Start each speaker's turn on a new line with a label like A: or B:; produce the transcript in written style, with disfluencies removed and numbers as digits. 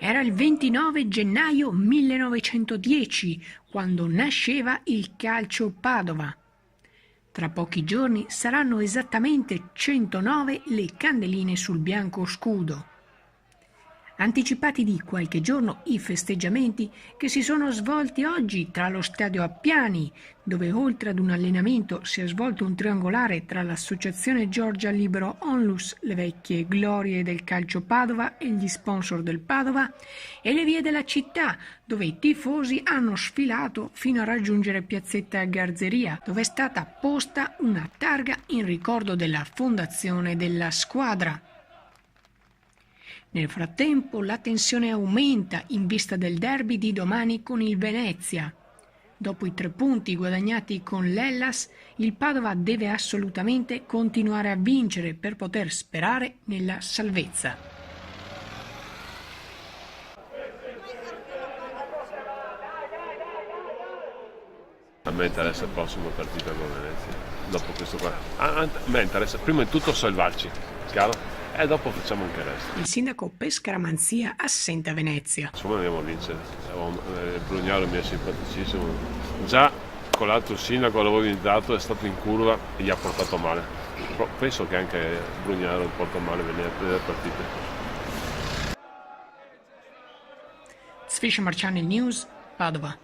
A: Era il 29 gennaio 1910 quando nasceva il Calcio Padova. Tra pochi giorni saranno esattamente 109 le candeline sul bianco scudo. Anticipati di qualche giorno i festeggiamenti che si sono svolti oggi tra lo stadio Appiani, dove oltre ad un allenamento si è svolto un triangolare tra l'associazione Giorgia Libero Onlus, le vecchie glorie del calcio Padova e gli sponsor del Padova, e le vie della città, dove i tifosi hanno sfilato fino a raggiungere piazzetta Garzeria, dove è stata posta una targa in ricordo della fondazione della squadra. Nel frattempo la tensione aumenta in vista del derby di domani con il Venezia. Dopo i 3 punti guadagnati con l'Hellas, il Padova deve assolutamente continuare a vincere per poter sperare nella salvezza.
B: A me interessa il prossimo partito con Venezia, dopo questo qua. A me interessa prima di tutto salvarci, chiaro? E dopo facciamo anche il resto.
A: Il sindaco Pescaramanzia assente a Venezia.
B: Insomma andiamo a vincere. Brugnaro mi è simpaticissimo. Già con l'altro sindaco l'avevo invitato, è stato in curva e gli ha portato male. Però penso che anche Brugnaro porta male vedere partite.
A: Sfiscia Marciani News, Padova.